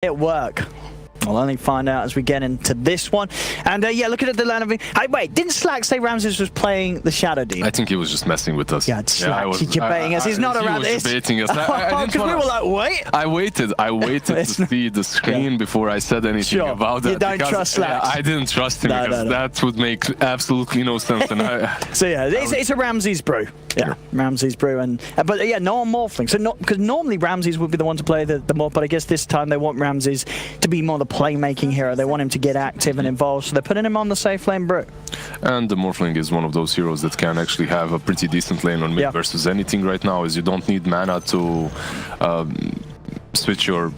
it work? We'll only find out as we get into this one. And yeah, looking at the land of it. Hey, wait, didn't Slack say Ramses was playing the Shadow Demon? I think he was just messing with us. Yeah, Slack, he's debating us. He's not around this. He was debating us. Because we were like, wait. I waited to see the screen before I said anything about that. You don't trust Slack. I didn't trust him because that would make absolutely no sense. And so yeah, it's a Ramses brew. Yeah, Ramses brew, but yeah, no on Morphling. So not because normally Ramses would be the one to play the Morph, but I guess this time they want Ramses to be more the playmaking hero. They want him to get active and involved, so they're putting him on the safe lane brew. And the Morphling is one of those heroes that can actually have a pretty decent lane on mid versus anything right now, as you don't need mana to switch to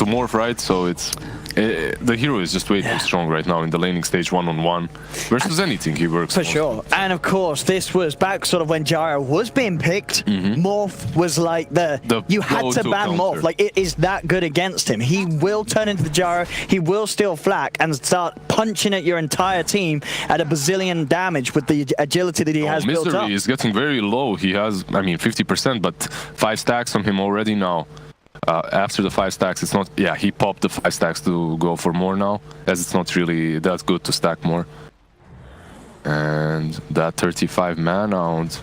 morph, right? So it's the hero is just way too strong right now in the laning stage, one-on-one versus anything he works for sure. And of course, this was back sort of when Gyro was being picked. Morph was like the you had to ban Morph. Like, it is that good against him. He will turn into the Gyro. He will steal flak and start punching at your entire team at a bazillion damage with the agility that he has built up. Misery is getting very low. He has, I mean, 50%, but 5 stacks on him already now. After the 5 stacks, it's not... Yeah, he popped the 5 stacks to go for more now, as it's not really that good to stack more. And that 35 mana out...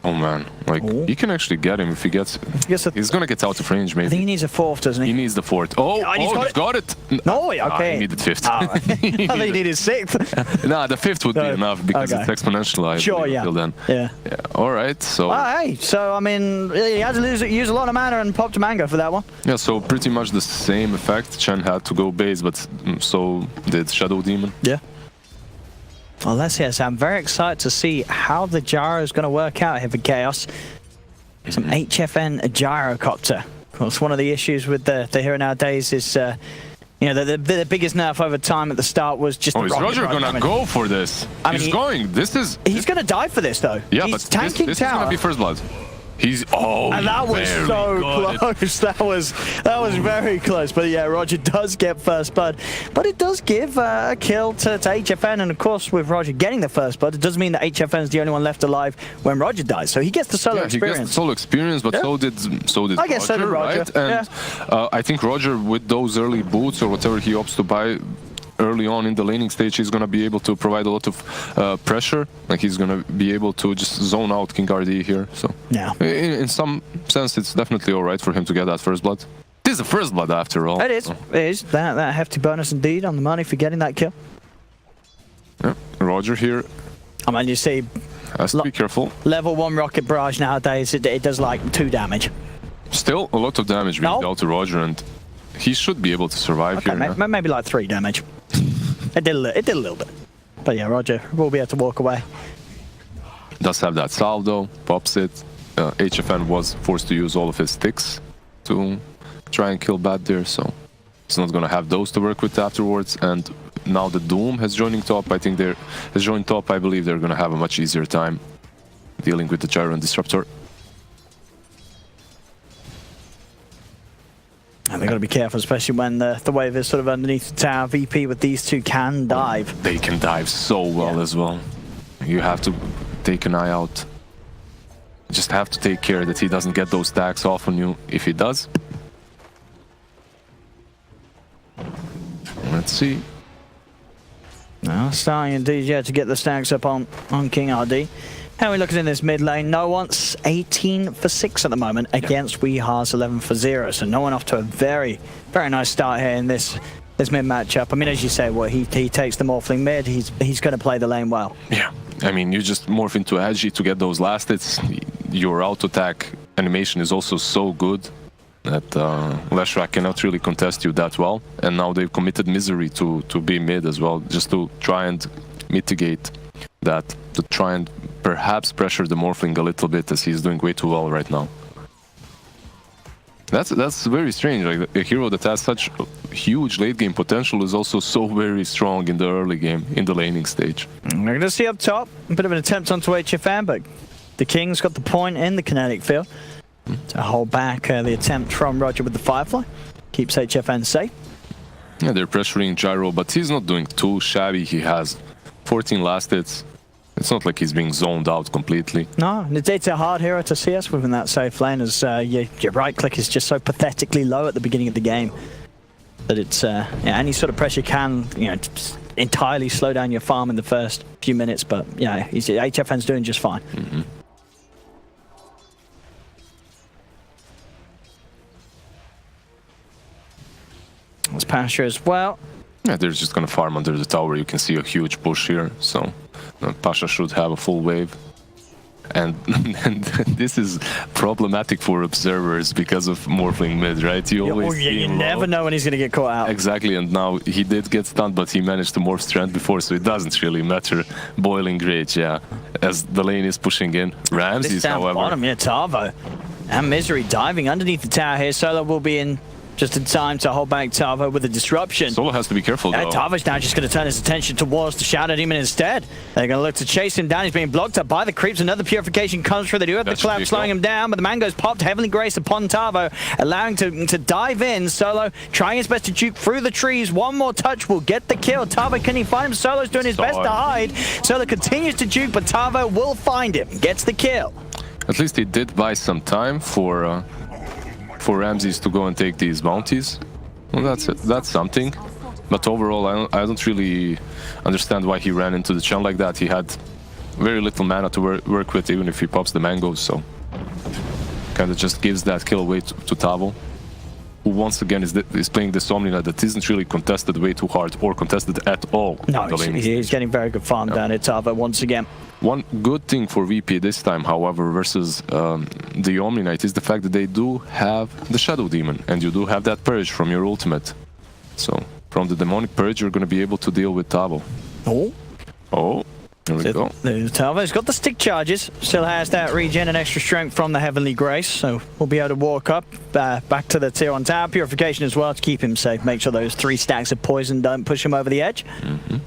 Oh man, like, you can actually get him if he gets... He's gonna get out of range, maybe. I think he needs a 4th, doesn't he? He needs the 4th. Oh, he's got it! No, okay. He needed 5th. I think he needed 6th. Nah, the 5th would be enough, because it's exponential. Sure, yeah. Till then. Yeah. Alright, so... Hey, so, I mean, he had to use a lot of mana and popped a mango for that one. Yeah, so pretty much the same effect. Chen had to go base, but so did Shadow Demon. Yeah. Well, let's hear. So I'm very excited to see how the gyro is going to work out here for Chaos. Some HFN gyrocopter. Of course, one of the issues with the hero nowadays is, you know, the biggest nerf over time at the start was just. Oh, is Roger going to go for this? He's going. He's going to die for this, though. Yeah, he's but tanking this is going to be first blood. And that was so close. That was very close. But yeah, Roger does get first blood, but it does give a kill to HFN. And of course, with Roger getting the first blood, it does mean that HFN is the only one left alive when Roger dies. So he gets the solo experience. He gets the solo experience, but so did I guess so did Roger. Right? And I think Roger, with those early boots or whatever he opts to buy early on in the laning stage, he's going to be able to provide a lot of pressure. Like, he's going to be able to just zone out King RD here. So yeah, in some sense, it's definitely all right for him to get that first blood. This is the first blood after all. It is. It is. That hefty bonus indeed on the money for getting that kill. Yeah, Roger here. I mean, you see, has to be careful. Level 1 rocket barrage nowadays, it does like 2 damage. Still a lot of damage being dealt to Roger, and he should be able to survive here. Maybe like 3 damage. It did a little bit. But yeah, Roger will be able to walk away. Does have that salve though, pops it. HFN was forced to use all of his sticks to try and kill Bad there, so he's not gonna have those to work with afterwards. And now the Doom has joining top. I think I believe they're gonna have a much easier time dealing with the Gyro and Disruptor. And they've got to be careful, especially when the wave is sort of underneath the tower. VP with these two can dive. They can dive so well as well. You have to take an eye out. Just have to take care that he doesn't get those stacks off on you. If he does, let's see. Now starting indeed, yeah, to get the stacks up on King RD. How are we looking in this mid lane? No one's 18 for 6 at the moment against Weeha's 11 for 0. So no one off to a very, very nice start here in this mid matchup. I mean, as you say, he takes the Morphling mid. He's going to play the lane well. Yeah, I mean, you just morph into Agi to get those last hits. Your auto attack animation is also so good that Leshrac cannot really contest you that well. And now they've committed Misery to be mid as well, just to try and mitigate that, to try and perhaps pressure the Morphling a little bit, as he's doing way too well right now. That's very strange. Like, a hero that has such huge late game potential is also so very strong in the early game, in the laning stage. We're going to see up top a bit of an attempt onto HFN, but the King's got the point in the kinetic field to hold back the attempt from Roger with the Firefly. Keeps HFN safe. Yeah, they're pressuring Gyro, but he's not doing too shabby. He has 14 last hits. It's not like he's being zoned out completely. No, it's a hard hero to see us within that safe lane, as your right click is just so pathetically low at the beginning of the game that it's yeah, any sort of pressure can just entirely slow down your farm in the first few minutes. But yeah, HFN's doing just fine. Mm-hmm. There's Pasture as well. Yeah, they're just gonna farm under the tower. You can see a huge push here, so Pasha should have a full wave. And this is problematic for observers because of Morphling mid, right? You always you never know when he's gonna get caught out. Exactly, and now he did get stunned, but he managed to morph strength before, so it doesn't really matter. Boiling Rage, yeah, as the lane is pushing in. Ramses, however. Bottom, yeah, Tavo and Misery diving underneath the tower here. Solo will be in just in time to hold back Tavo with a disruption. Solo has to be careful, though. Tavo's now just going to turn his attention towards the Shadow Demon instead. They're going to look to chase him down. He's being blocked up by the creeps. Another purification comes through. They do have the collapse slowing him down, but the Mango's popped. Heavenly Grace upon Tavo, allowing to dive in. Solo trying his best to juke through the trees. One more touch will get the kill. Tavo, can he find him? Solo's doing his best to hide. Solo continues to juke, but Tavo will find him. Gets the kill. At least he did buy some time for Ramses to go and take these bounties. Well, that's something. But overall, I don't really understand why he ran into the chun like that. He had very little mana to work with, even if he pops the mangoes, so kind of just gives that kill away to Tavo, who once again is playing this Omnina that isn't really contested way too hard or contested at all. No, he's getting very good farm down at Tavo once again. One good thing for VP this time, however, versus the Omni-Knight is the fact that they do have the Shadow Demon, and you do have that Purge from your ultimate. So, from the Demonic Purge, you're going to be able to deal with Tavo. Oh, there we go. Tavo's got the stick charges, still has that regen and extra strength from the Heavenly Grace, so we'll be able to walk up back to the tier 1 tower. Purification as well to keep him safe, make sure those 3 stacks of poison don't push him over the edge. Mm-hmm.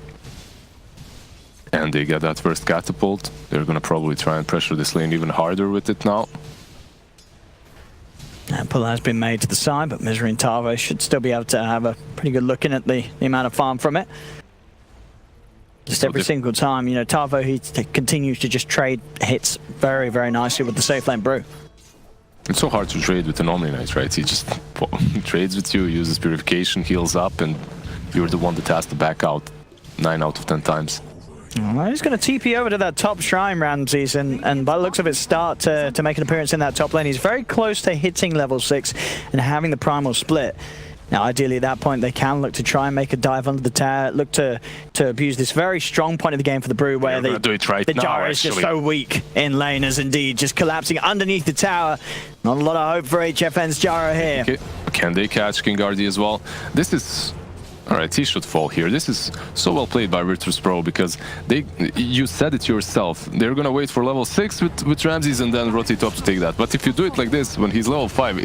And they get that first catapult. They're gonna probably try and pressure this lane even harder with it now. And pull has been made to the side, but Misery and Tavo should still be able to have a pretty good look in at the amount of farm from it. Just every single time, Tavo, he continues to just trade hits very, very nicely with the safe lane brew. It's so hard to trade with an Omni-Knight, right? He just trades with you, uses purification, heals up, and you're the one that has to back out 9 out of 10 times. Well, he's going to TP over to that top shrine, Ramses, and by the looks of it, start to make an appearance in that top lane. He's very close to hitting level 6 and having the primal split. Now, ideally, at that point, they can look to try and make a dive under the tower, look to abuse this very strong point of the game for the Brew, where the Jara is just so weak in lane, as indeed just collapsing underneath the tower. Not a lot of hope for HFN's Jara here. Okay. Can they catch King Ardi as well? This is... Alright, he should fall here. This is so well played by Virtus.pro because you said it yourself. They're gonna wait for level 6 with Ramses and then rotate up to take that. But if you do it like this, when he's level 5,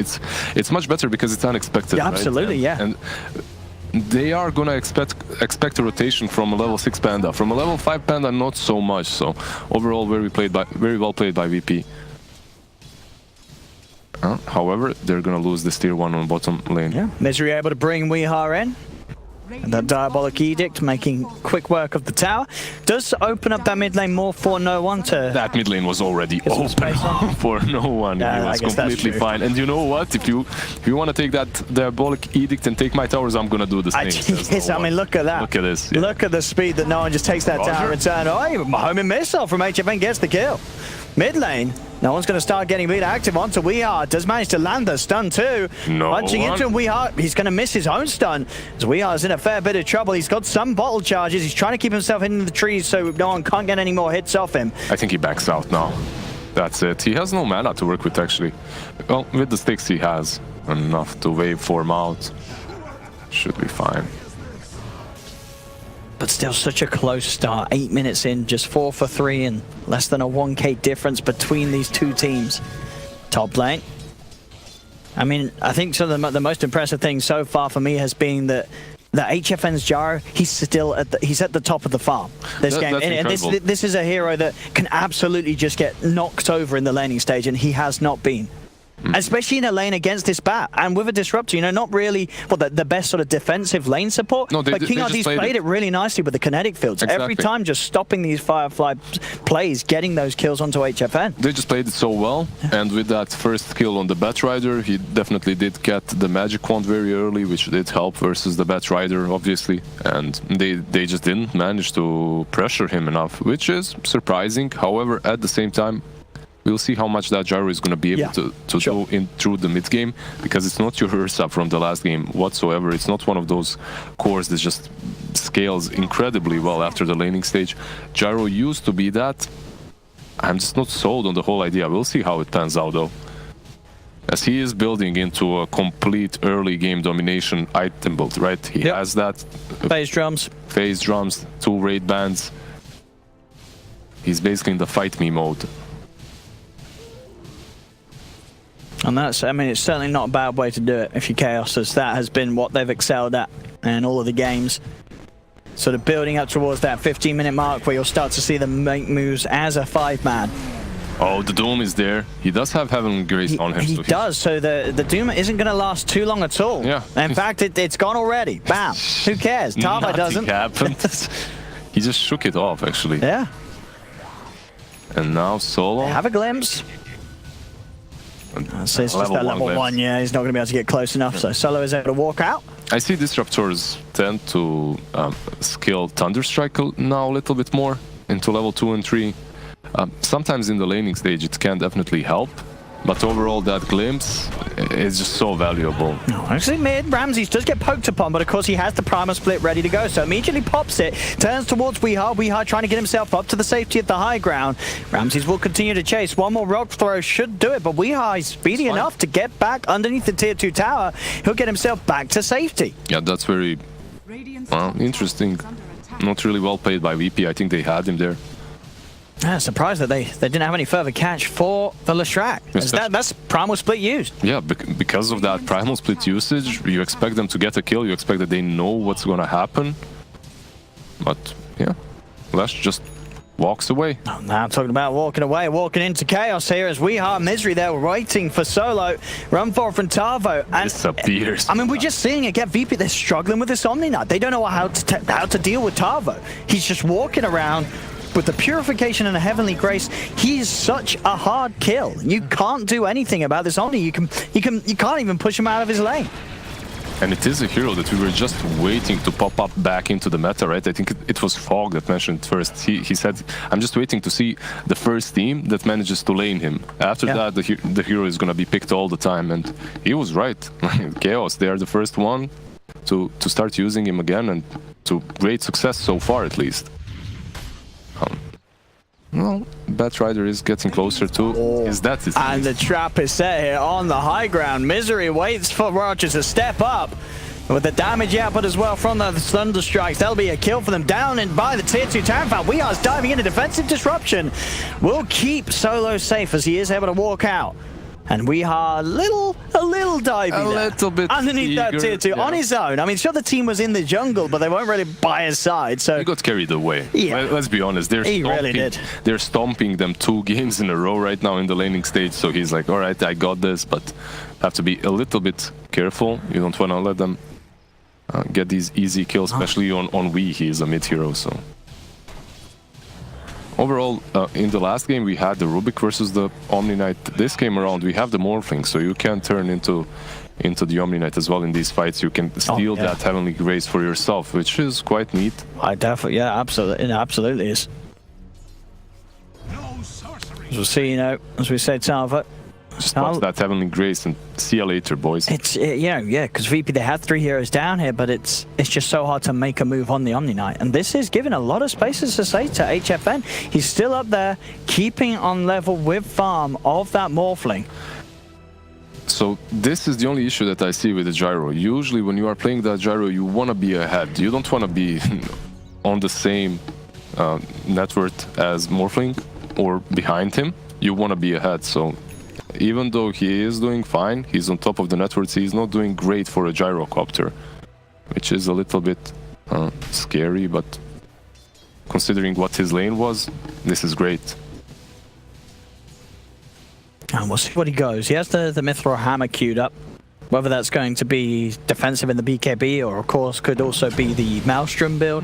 it's much better because it's unexpected. Yeah, absolutely, right? yeah. And they are gonna expect a rotation from a level 6 Panda. From a level 5 Panda, not so much. So overall, very well played by VP. However, they're gonna lose this tier 1 on bottom lane. Yeah, Misery able to bring Weehar in. And that Diabolic Edict making quick work of the tower. Does open up that mid lane more for no one to... That mid lane was already open for no one. Yeah, he was completely fine. And you know what? If you want to take that Diabolic Edict and take my towers, I'm going to do the same. Yes, I mean, look at that. Look at this. Yeah. Look at the speed that no one just takes that tower and turn. Oh, homing missile from HFN gets the kill. Mid lane, no one's going to start getting lead active onto Weehar. Does manage to land the stun too. Punching into him, Weehar, he's going to miss his own stun. As Weehar's in a fair bit of trouble. He's got some bottle charges. He's trying to keep himself in the trees so no one can't get any more hits off him. I think he backs out now. That's it. He has no mana to work with, actually. Well, with the sticks he has enough to wave form out. Should be fine. But still such a close start. 8 minutes in, just 4 for 3 and less than a 1k difference between these two teams. Top lane. I mean, I think some of the most impressive thing so far for me has been that HFN's Jaro, he's at the top of the farm this game. And this is a hero that can absolutely just get knocked over in the laning stage, and he has not been. especially in a lane against this bat. And with a disruptor, you know, not really the best sort of defensive lane support, No, but King RD's played it really nicely with the kinetic fields. Exactly. Every time just stopping these Firefly plays, getting those kills onto HFN. They just played it so well, and with that first kill on the Batrider, he definitely did get the magic wand very early, which did help versus the Batrider, obviously, and they just didn't manage to pressure him enough, which is surprising. However, at the same time, we'll see how much that gyro is going to be able to do through the mid game, because it's not your Ursa from the last game whatsoever. It's not one of those cores that just scales incredibly well after the laning stage. Gyro used to be that. I'm just not sold on the whole idea. We'll see how it pans out though, as he is building into a complete early game domination item build, right? He has that phase drums, 2 raid bands. He's basically in the fight me mode. And that's, I mean, it's certainly not a bad way to do it if you're Chaos, as that has been what they've excelled at in all of the games. Sort of building up towards that 15-minute mark where you'll start to see them make moves as a 5-man. Oh, the Doom is there. He does have Heavenly Grace on him. He does, so the Doom isn't going to last too long at all. Yeah. In fact, it's gone already. Bam. Who cares? Tava doesn't. Happened. He just shook it off, actually. Yeah. And now Solo. Have a glimpse. So it's just that level 1, yeah, he's not going to be able to get close enough, so Solo is able to walk out. I see Disruptors tend to skill Thunderstrike now a little bit more into level 2 and 3. Sometimes in the laning stage it can definitely help, but overall that glimpse is just so valuable. No, actually mid, Ramses does get poked upon, but of course he has the Primal Split ready to go, so immediately pops it, turns towards Weehar trying to get himself up to the safety of the high ground. Ramses will continue to chase, one more rock throw should do it, but Weehar is speedy enough to get back underneath the tier 2 tower. He'll get himself back to safety. Yeah, that's very interesting. Not really well played by VP, I think they had him there. Yeah, surprised that they didn't have any further catch for the Leshrac. That's Primal Split used. Yeah, because of that Primal Split usage, you expect them to get a kill, you expect that they know what's gonna happen. But yeah, Lesh just walks away. Oh, now I'm talking about walking away, walking into chaos here as Weehar Misery there waiting for Solo. Run forward from Tavo. And disappears. I mean, we're just seeing it get VP. They're struggling with this Omni Knight. They don't know how to deal with Tavo. He's just walking around with the Purification and a Heavenly Grace. He's such a hard kill. You can't do anything about this Omni. You can't even push him out of his lane. And it is a hero that we were just waiting to pop up back into the meta, right? I think it was Fog that mentioned first. He said, I'm just waiting to see the first team that manages to lane him. After that, the hero is going to be picked all the time. And he was right. Chaos, they are the first one to start using him again, and to great success so far, at least. Well, Batrider is getting closer to his death. And the trap is set here on the high ground. Misery waits for Roger to step up. With the damage output as well from the Thunder Strikes, that'll be a kill for them down and by the tier 2 tower. In fact, Weehar's diving into defensive disruption. Will keep Solo safe as he is able to walk out. And Weehar a little divey a little bit underneath eager, that tier 2 on his own. I mean, sure, the team was in the jungle, but they weren't really by his side. So he got carried away. Yeah. Let's be honest. They're stomping them 2 games in a row right now in the laning stage. So he's like, all right, I got this, but have to be a little bit careful. You don't want to let them get these easy kills, especially on Wii. He is a mid hero, so. Overall, in the last game we had the Rubik versus the Omni Knight. This game around we have the Morphling, so you can turn into the Omni Knight as well in these fights. You can steal that Heavenly Grace for yourself, which is quite neat. I definitely, yeah, absolutely, it absolutely is. As we'll see, you know, as we say, Tava. Just watch that Heavenly Grace and see you later, boys. It's yeah, because VP, they had 3 heroes down here, but it's just so hard to make a move on the Omni Knight. And this is giving a lot of spaces to say to HFN. He's still up there, keeping on level with farm of that Morphling. So this is the only issue that I see with the gyro. Usually when you are playing that gyro, you want to be ahead. You don't want to be on the same net worth as Morphling or behind him. You want to be ahead. So even though he is doing fine, he's on top of the networks, he's not doing great for a gyrocopter, which is a little bit scary, but considering what his lane was, this is great. And we'll see what he goes. He has the Mithril Hammer queued up. Whether that's going to be defensive in the BKB or, of course, could also be the Maelstrom build.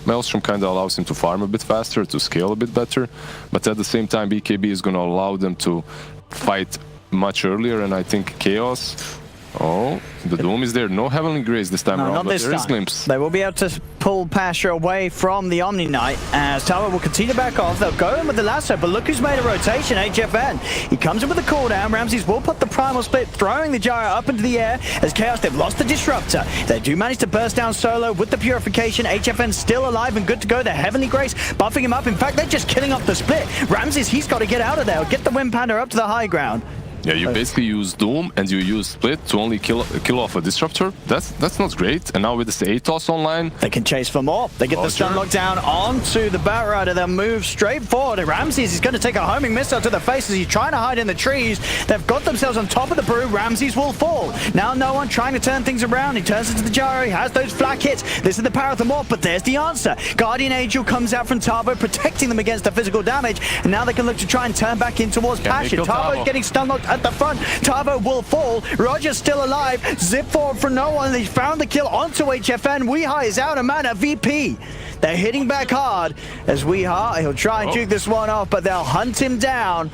Maelstrom kind of allows him to farm a bit faster, to scale a bit better, but at the same time, BKB is going to allow them to fight much earlier, and I think Chaos... Oh, the Doom is there. No Heavenly Grace this time around, not but this there is time. Glimpse. They will be able to pull Pasha away from the Omni Knight as Tower will continue to back off. They'll go in with the lasso, but look who's made a rotation, HFN. He comes in with the cooldown. Ramses will put the Primal Split, throwing the Gyro up into the air as Chaos, they've lost the Disruptor. They do manage to burst down solo with the Purification. HFN still alive and good to go. The Heavenly Grace buffing him up. In fact, they're just killing off the Split. Ramses, he's got to get out of there. Get the Wind Panda up to the high ground. Yeah, you basically use Doom and you use Split to only kill off a Disruptor. That's not great. And now with this Atos online... They can chase for more. They get the stun lockdown onto the Batrider. They'll move straight forward. Ramses is going to take a homing missile to the face as he's trying to hide in the trees. They've got themselves on top of the brew. Ramses will fall. Now no one trying to turn things around. He turns into the Gyro. He has those flak hits. This is the power of the Morph, but there's the answer. Guardian Angel comes out from Tavo, protecting them against the physical damage. And now they can look to try and turn back in towards Passion. Tavo's getting stun locked at the front. Tavo will fall. Roger's still alive. Zip forward for no one. They found the kill onto HFN. Weeha is out of mana. VP. They're hitting back hard as Weeha, he'll try and juke this one off, but they'll hunt him down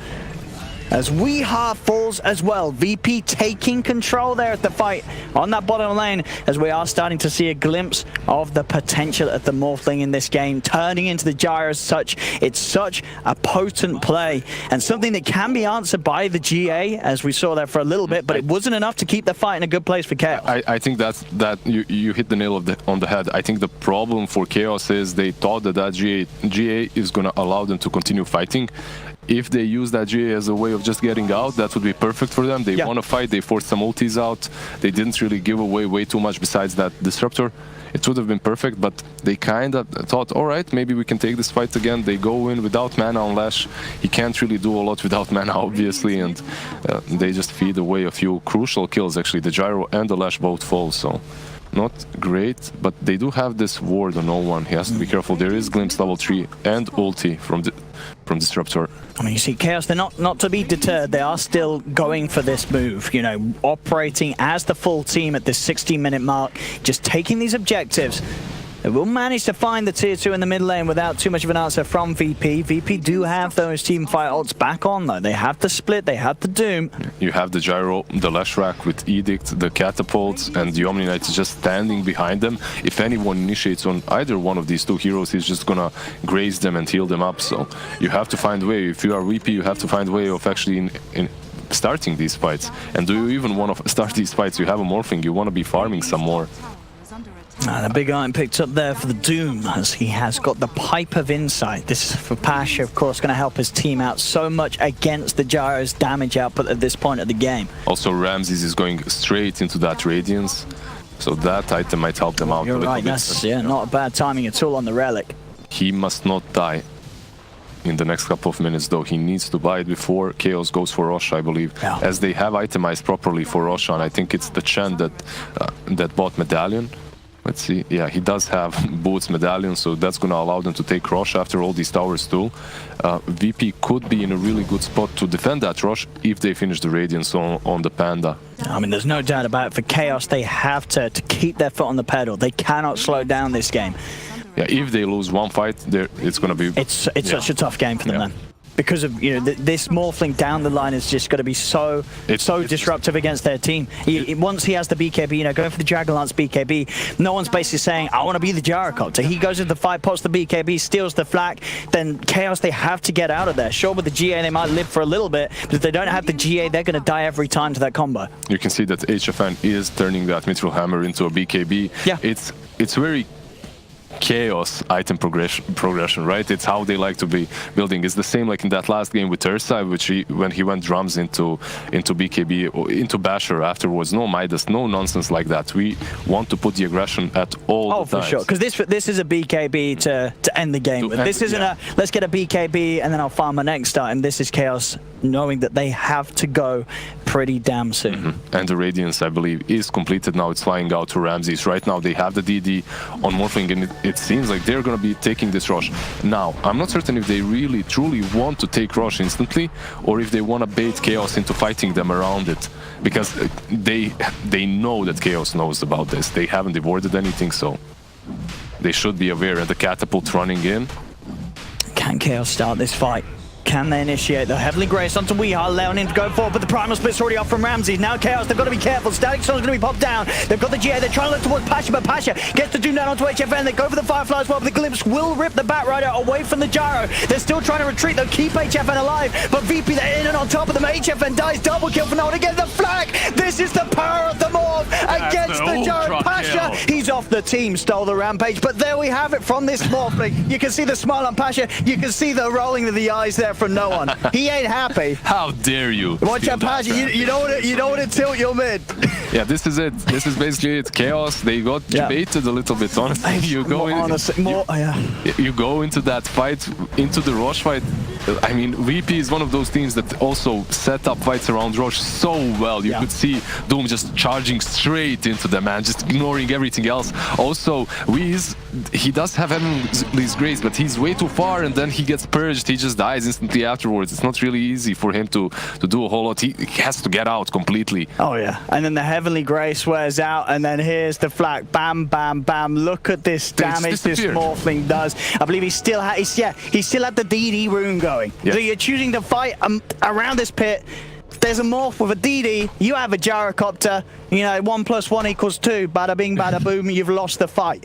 as Weeha falls as well. VP taking control there at the fight on that bottom lane as we are starting to see a glimpse of the potential of the Morphling in this game, turning into the Gyro as such. It's such a potent play and something that can be answered by the GA, as we saw there for a little bit, but it wasn't enough to keep the fight in a good place for Chaos. I think that you hit the nail on the head. I think the problem for Chaos is they thought that GA is going to allow them to continue fighting. If they use that GA as a way of just getting out, that would be perfect for them. They want to fight, they forced some ultis out, they didn't really give away way too much besides that Disruptor. It would have been perfect, but they kind of thought, all right, maybe we can take this fight again. They go in without mana on Lash. He can't really do a lot without mana, obviously, and they just feed away a few crucial kills, actually. The Gyro and the Lash both fall, so not great, but they do have this ward on no one. He has to be careful. There is Glimpse level 3 and ulti from Disruptor. I mean, you see, Chaos, they're not to be deterred. They are still going for this move, you know, operating as the full team at this 60-minute mark, just taking these objectives. They will manage to find the tier 2 in the mid lane without too much of an answer from VP. VP do have those teamfight ults back on, though. They have the Split, they have the Doom. You have the Gyro, the Leshrac with Edict, the Catapults, and the Omni Knight is just standing behind them. If anyone initiates on either one of these two heroes, he's just gonna graze them and heal them up. So you have to find a way. If you are VP, you have to find a way of actually starting these fights. And do you even want to start these fights? You have a Morphling, you want to be farming some more. And a big item picked up there for the Doom as he has got the Pipe of Insight. This is for Pasha, of course, going to help his team out so much against the Gyro's damage output at this point of the game. Also, Ramses is going straight into that Radiance, so that item might help them out. You're right, that's not a bad timing at all on the Relic. He must not die in the next couple of minutes, though. He needs to buy it before Chaos goes for Rosh, I believe. Yeah. As they have itemized properly for Rosh, and I think it's the Chen that bought Medallion. Let's see, yeah, he does have Boots Medallion, so that's going to allow them to take Rosh after all these towers too. VP could be in a really good spot to defend that Rosh if they finish the Radiance on the Panda. I mean, there's no doubt about it. For Chaos, they have to keep their foot on the pedal. They cannot slow down this game. Yeah, if they lose one fight, it's going to be... It's such a tough game for them then. Because of, you know, this Morphling down the line is just going to be so disruptive against their team. Once he has the BKB, you know, going for the Dragonlance BKB, no one's basically saying, I want to be the Gyrocopter. He goes into the fight, pops the BKB, steals the flak, then Chaos, they have to get out of there. Sure, with the GA, they might live for a little bit, but if they don't have the GA, they're going to die every time to that combo. You can see that HFN is turning that Mithril Hammer into a BKB. Yeah. It's very Chaos item progression, right? It's how they like to be building. It's the same like in that last game with Ursa, when he went drums into BKB or into Basher afterwards. No Midas, no nonsense like that. We want to put the aggression at all the times. Oh, for sure. Because this is a BKB to end the game with. This isn't a let's get a BKB and then I'll farm my next item. This is Chaos knowing that they have to go pretty damn soon. And the Radiance, I believe, is completed now. It's flying out to Ramses. Right now, they have the DD on Morphling, and it seems like they're going to be taking this rush. Now, I'm not certain if they really, truly want to take rush instantly, or if they want to bait Chaos into fighting them around it. Because they know that Chaos knows about this. They haven't avoided anything, so they should be aware. And the catapult running in. Can Chaos start this fight? Can they initiate the Heavenly Grace onto Weehar? Leonin to go forward, but the Primal Split's already off from Ramsey. Now Chaos, they've got to be careful. Static Storm's going to be popped down. They've got the GA, they're trying to look towards Pasha, but Pasha gets the Doom down onto HFN. They go for the Firefly as well, but the Glimpse will rip the Batrider away from the Gyro. They're still trying to retreat, they'll keep HFN alive, but VP, they're in and on top of them. HFN dies, double kill for Nolan. Again, the flag! This is the power of the Morph against the Gyro. Pasha, he's off the team, stole the Rampage, but there we have it from this Morphling. You can see the smile on Pasha, you can see the rolling of the eyes there from no one. He ain't happy. How dare you? Watch out, Pasha. You don't want to tilt your mid. Yeah, this is it. This is basically it. Chaos. They got baited a little bit. Honestly, you go you go into that fight, into the Roche fight. I mean, VP is one of those teams that also set up fights around Roche so well. You could see Doom just charging straight into them, man, just ignoring everything else. Also, Weez, he does have Heavenly's Grace, but he's way too far, and then he gets purged. He just dies instantly afterwards. It's not really easy for him to do a whole lot. He has to get out completely. Oh yeah, and then the Heavenly Grace wears out, and then here's the flag. Bam, bam, bam. Look at this damage this Morphling does. I believe he still had the DD rune going. So you're choosing to fight around this pit. There's a Morph with a DD, you have a Gyrocopter, you know, 1 + 1 = 2, bada bing, bada boom, you've lost the fight.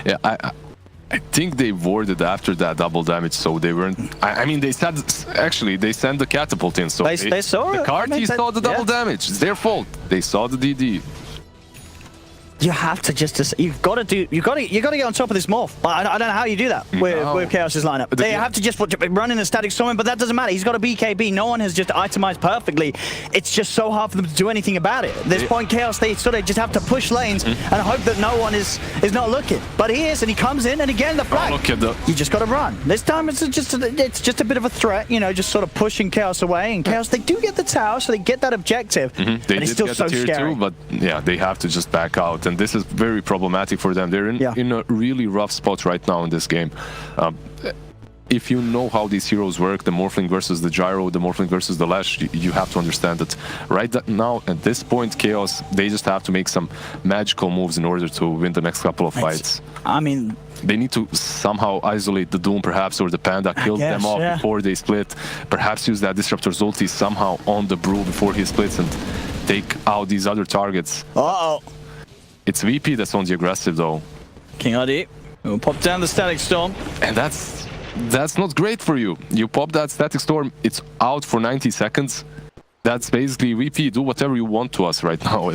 Yeah, I think they warded after that double damage, so they weren't. I mean, they said actually they sent the catapult in, so they saw the it. Carty saw the double damage. It's their fault. They saw the DD. You have to you've got to get on top of this Morph. But I don't know how you do that with Chaos's lineup. They have to just run in a Static Storm, but that doesn't matter. He's got a BKB. No one has just itemized perfectly. It's just so hard for them to do anything about it. At this point, Chaos, they sort of just have to push lanes and hope that no one is not looking. But he is, and he comes in, and again the flag. You just got to run. This time it's just a bit of a threat, you know, just sort of pushing Chaos away. And Chaos, they do get the tower, so they get that objective. They but it's still get so the tier scary. 2, but yeah, they have to just back out. And this is very problematic for them. They're in a really rough spot right now in this game. If you know how these heroes work, the Morphling versus the Gyro, the Morphling versus the Lash, you have to understand that right now, at this point, Chaos, they just have to make some magical moves in order to win the next couple of fights. I mean, they need to somehow isolate the Doom, perhaps, or the Panda, kill them off before they split. Perhaps use that Disruptor's ulti somehow on the Brew before he splits and take out these other targets. Uh-oh. It's VP that's on the aggressive, though. King RD will pop down the Static Storm. And that's not great for you. You pop that Static Storm, it's out for 90 seconds. That's basically VP, do whatever you want to us right now.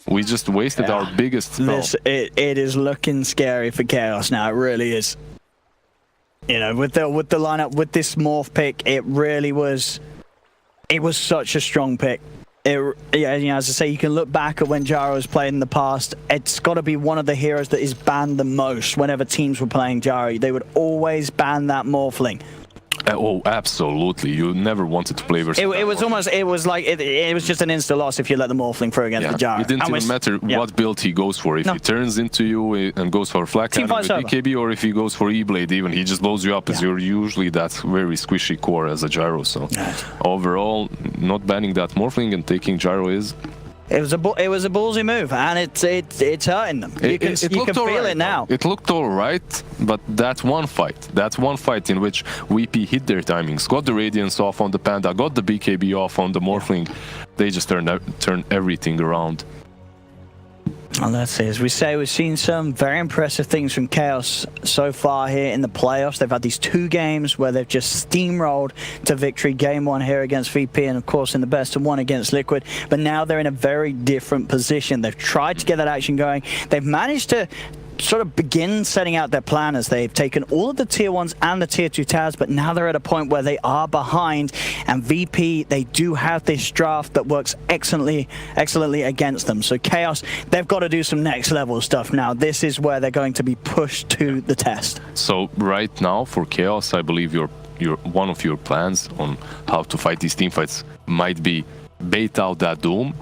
We just wasted our biggest spell. It is looking scary for Chaos now, it really is. You know, with the lineup, with this Morph pick, it really was... It was such a strong pick. You know, as I say, you can look back at when Gyro has played in the past. It's got to be one of the heroes that is banned the most whenever teams were playing Gyro. They would always ban that Morphling. Oh, absolutely. You never wanted to play versus it was almost, it was like, it was just an insta loss if you let the Morphling through against the Gyro. It didn't even matter what build he goes for. If he turns into you and goes for Flak Cannon with BKB, or if he goes for E-Blade even, he just blows you up as you're usually that very squishy core as a Gyro. So overall, not banning that Morphling and taking Gyro is... It was a ballsy move, and it's hurting them. You can feel it now. It looked all right, but that one fight in which VP hit their timings, got the Radiance off on the Panda, got the BKB off on the Morphling, they just turned everything around. Well, that's it. As we say, we've seen some very impressive things from Chaos so far here in the playoffs. They've had these 2 games where they've just steamrolled to victory. Game 1 here against VP, and of course in the best of 1 against Liquid. But now they're in a very different position. They've tried to get that action going. They've managed to sort of begin setting out their plan as they've taken all of the tier 1s and the tier 2 towers, but now they're at a point where they are behind, and VP, they do have this draft that works excellently against them. So Chaos, they've got to do some next level stuff now. This is where they're going to be pushed to the test. So right now for Chaos, I believe one of your plans on how to fight these team fights might be bait out that Doom,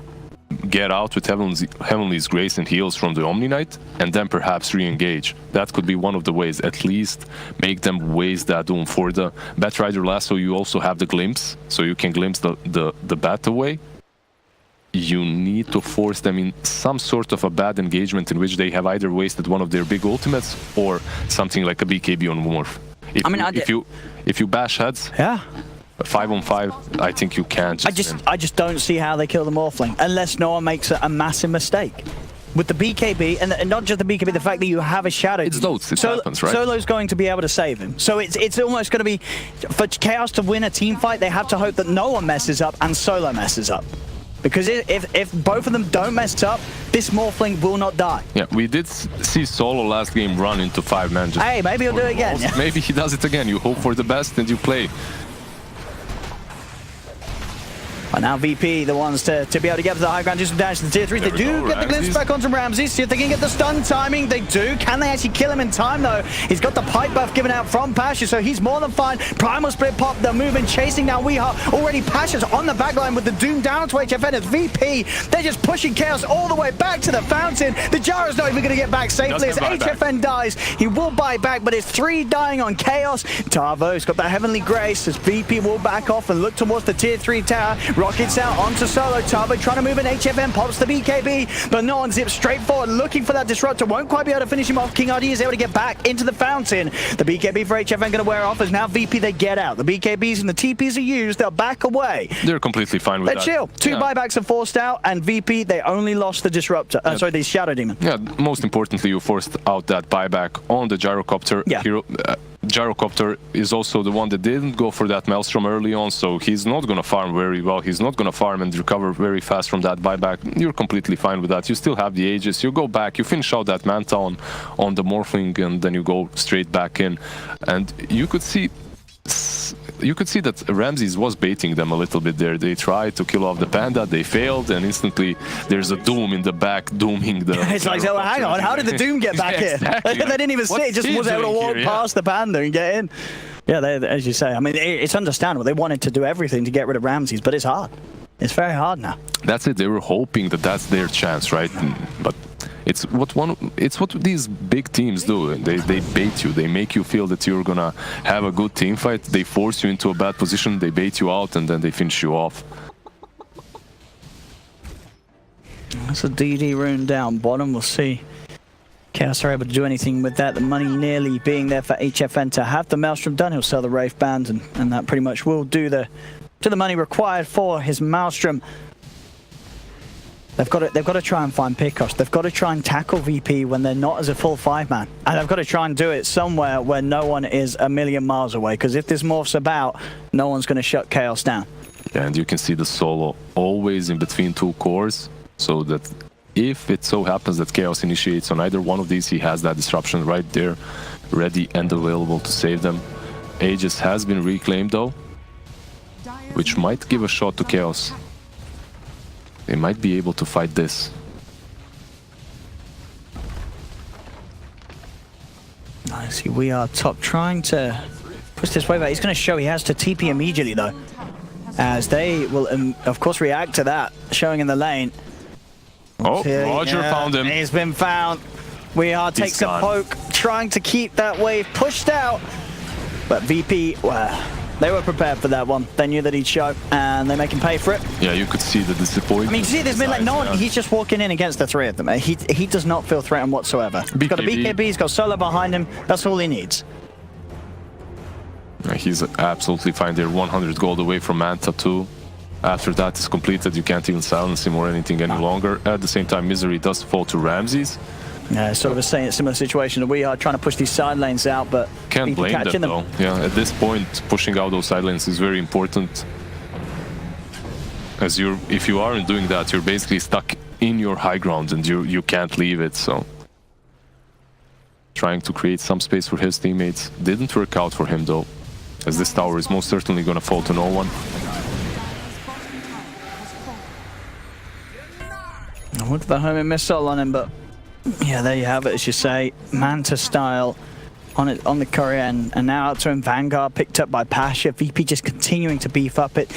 get out with Heavenly's Grace and heals from the Omni Knight, and then perhaps re-engage. That could be one of the ways. At least make them waste that Doom. For the Batrider Lasso, you also have the glimpse, so you can glimpse the bat away. You need to force them in some sort of a bad engagement in which they have either wasted one of their big ultimates or something like a BKB on Morph. If you bash heads, yeah, 5-on-5, I think you can't. I just don't see how they kill the Morphling unless no one makes a massive mistake. With the BKB, and not just the BKB, the fact that you have a Shadow. It's those, it happens, right? Solo's going to be able to save him. So it's almost going to be, for Chaos to win a team fight, they have to hope that no one messes up and Solo messes up. Because if both of them don't mess up, this Morphling will not die. Yeah, we did see Solo last game run into 5-man. Hey, maybe he'll do it again. Yeah. Maybe he does it again. You hope for the best and you play. And now VP, the ones to be able to get to the high ground, just dash to the tier 3. They do get the glimpse back onto Ramsey. See if they can get the stun timing. They do. Can they actually kill him in time, though? He's got the pipe buff given out from Pasha, so he's more than fine. Primal Split pop, the movement, chasing down Weeha. Already Pasha's on the back line with the Doom down to HFN as VP. They're just pushing Chaos all the way back to the fountain. The Jara's not even going to get back safely as HFN dies. He will buy back, but it's 3 dying on Chaos. Tavo's got that Heavenly Grace as VP will back off and look towards the tier 3 tower. Rockets out onto Solo. Tavo trying to move in. HFN pops the BKB, but no one zips straight forward looking for that disruptor. Won't quite be able to finish him off. King RD is able to get back into the fountain. The BKB for HFN going to wear off as now VP they get out. The BKBs and the TPs are used. They'll back away. They're completely fine with that. They're chill. 2 buybacks are forced out, and VP they only lost the disruptor. Sorry, the Shadow Demon. Yeah, most importantly, you forced out that buyback on the Gyrocopter. Yeah. Gyrocopter is also the one that didn't go for that Maelstrom early on, so he's not going to farm very well. He's not going to farm and recover very fast from that buyback. You're completely fine with that. You still have the Aegis. You go back, you finish out that Manta on the Morphling, and then you go straight back in. And you could see that Ramses was baiting them a little bit there. They tried to kill off the Panda, they failed, and instantly there's a Doom in the back dooming the... It's like, oh, hang on, how did the Doom get back here? Exactly. They didn't even see it, just was able to walk past the Panda and get in. Yeah, as you say, I mean, it's understandable. They wanted to do everything to get rid of Ramses, but it's hard. It's very hard now. That's it, they were hoping that that's their chance, right? But it's what these big teams do. They bait you. They make you feel that you're gonna have a good team fight. They force you into a bad position. They bait you out, and then they finish you off. That's a DD rune down bottom. We'll see. Chaos are able to do anything with that. The money nearly being there for HFN to have the Maelstrom done. He'll sell the Wraith Band, and that pretty much will do the money required for his Maelstrom. They've got to try and find Pickosh. They've got to try and tackle VP when they're not as a full 5-man. And they've got to try and do it somewhere where no one is a million miles away. Because if this morphs about, no one's going to shut Chaos down. Yeah, and you can see the Solo always in between 2 cores. So that if it so happens that Chaos initiates on either one of these, he has that disruption right there, ready and available to save them. Aegis has been reclaimed though, which might give a shot to Chaos. They might be able to fight this. I see we are top trying to push this wave out. He's going to show he has to TP immediately though, as they will of course react to that, showing in the lane. Oh, Roger found him. He's been found. We are takes a poke, trying to keep that wave pushed out. But VP, well, they were prepared for that one. They knew that he'd show, and they make him pay for it. Yeah, you could see the disappointment. I mean, you see this mid lane, no one, he's just walking in against the 3 of them. He does not feel threatened whatsoever. He's got a BKB, he's got Solo behind him. That's all he needs. He's absolutely fine. They're 100 gold away from Manta too. After that is completed, you can't even silence him or anything any longer. At the same time, Misery does fall to Ramses. Yeah, sort of a similar situation that we are trying to push these side lanes out, but can't blame them though. Yeah, at this point, pushing out those side lanes is very important. As if you aren't doing that, you're basically stuck in your high ground and you can't leave it. So, trying to create some space for his teammates didn't work out for him though, as this tower is most certainly going to fall to no one. I went for the homing missile on him, but yeah, there you have it, as you say, Manta style on the courier, and now out to him Vanguard picked up by Pasha. VP just continuing to beef up it.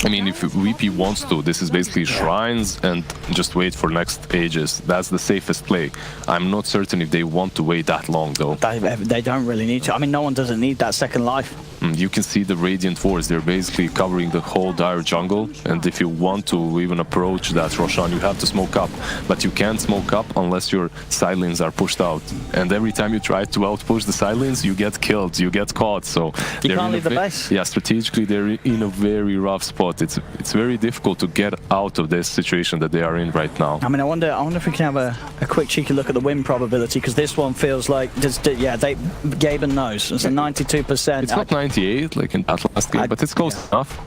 I mean, if VP wants to, this is basically shrines and just wait for next Aegis. That's the safest play. I'm not certain if they want to wait that long, though. They don't really need to. I mean, no one doesn't need that second life. You can see the Radiant Wars. They're basically covering the whole dire jungle. And if you want to even approach that Roshan, you have to smoke up. But you can't smoke up unless your side lanes are pushed out. And every time you try to outpush the side lanes, you get killed, you get caught. So you can't leave the base. Yeah, strategically, they're in a very rough spot. It's very difficult to get out of this situation that they are in right now. I mean, I wonder if we can have a quick cheeky look at the win probability, because this one feels like just Gaben knows. It's a 92%. It's not 98 like in that last game, but it's close enough.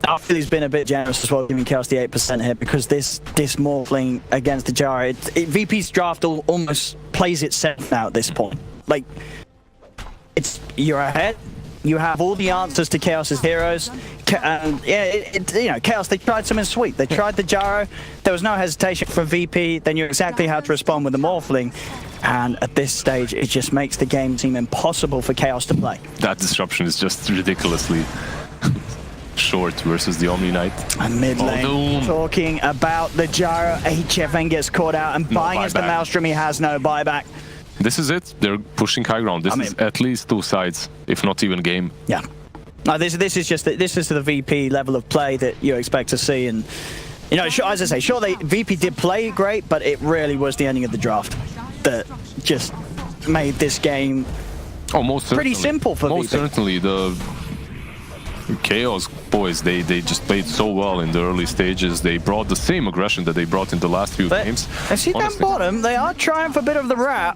I feel he's been a bit generous as well, giving Chaos the 8% here, because this Morphling against the Jara, VP's draft almost plays itself now at this point. Like, you're ahead. You have all the answers to Chaos's heroes. And yeah, Chaos, they tried something sweet. They tried the Gyro. There was no hesitation from VP. They knew exactly how to respond with the Morphling. And at this stage, it just makes the game seem impossible for Chaos to play. That disruption is just ridiculously short versus the Omni Knight. And mid lane, talking about the Gyro. HFN gets caught out, and buying as the Maelstrom, he has no buyback. This is it. They're pushing high ground. This is at least two sides, if not even game. Yeah. No, this is just this is the VP level of play that you expect to see, and you know, as I say, sure, VP did play great, but it really was the ending of the draft that just made this game pretty simple for VP. Most certainly, the Chaos boys, they just played so well in the early stages. They brought the same aggression that they brought in the last few games. I see down bottom, they are trying for a bit of the rat,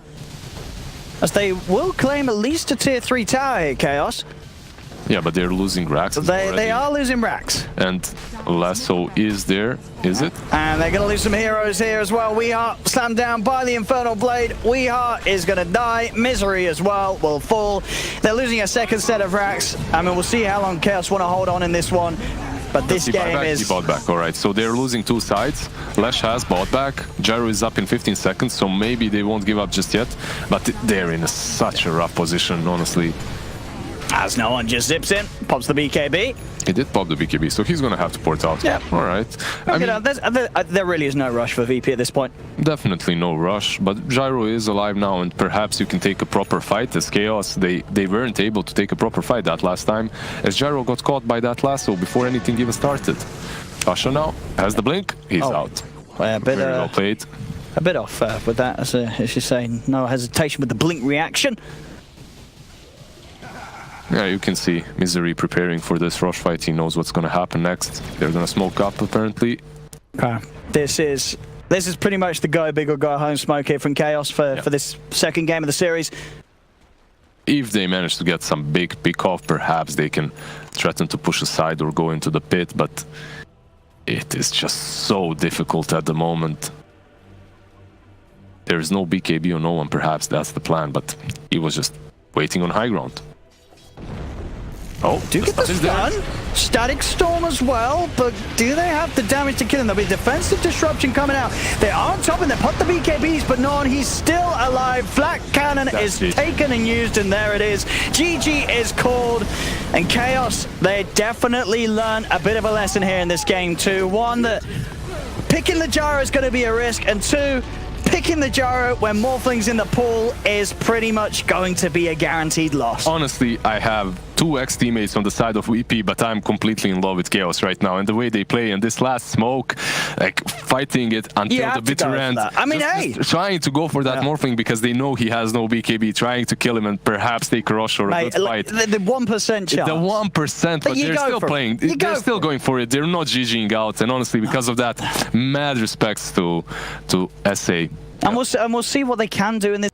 as they will claim at least a tier 3 tower here, Chaos. Yeah, but they're losing racks. They are losing racks. And Lasso is there, is it? And they're going to lose some heroes here as well. Weeheart slammed down by the Infernal Blade. Weeheart is going to die. Misery as well will fall. They're losing a second set of racks. I mean, we'll see how long Chaos want to hold on in this one. But this game is... He bought back, all right. So they're losing two sides. Lash has bought back. Gyro is up in 15 seconds, so maybe they won't give up just yet. But they're in such a rough position, honestly. As no one just zips in, pops the BKB. He did pop the BKB, so he's going to have to port out. Yeah. All right. I mean, there really is no rush for VP at this point. Definitely no rush, but Gyro is alive now, and perhaps you can take a proper fight. As Chaos, they weren't able to take a proper fight that last time, as Gyro got caught by that lasso before anything even started. Asha now has the blink. He's out. Well, very well played. A bit off with that, as you say. No hesitation with the blink reaction. Yeah, you can see Misery preparing for this rush fight. He knows what's going to happen next. They're going to smoke up, apparently. Okay. This is pretty much the go big or go home smoke here from Chaos for this second game of the series. If they manage to get some big pick off, perhaps they can threaten to push aside or go into the pit, but it is just so difficult at the moment. There is no BKB or no one, perhaps that's the plan, but he was just waiting on high ground. Oh, do get the stun. Static Storm as well, but do they have the damage to kill him? There'll be defensive disruption coming out. They are on top and they pop the BKBs, but no, he's still alive. Flat Cannon is taken and used, and there it is. GG is called, and Chaos, they definitely learned a bit of a lesson here in this game too. One, that picking the Gyro is going to be a risk, and two, picking the Gyro when Morphling's in the pool is pretty much going to be a guaranteed loss. Honestly, I have 2 ex-teammates on the side of VP, but I'm completely in love with Chaos right now. And the way they play in this last smoke, like fighting it until the bitter end. I mean, just trying to go for that Morphling because they know he has no BKB, trying to kill him and perhaps take a rush or a good fight. The 1% chance. The 1%, but they're still playing. They're still going for it. They're not GGing out. And honestly, because of that, mad respects to SA. And we'll see what they can do in this.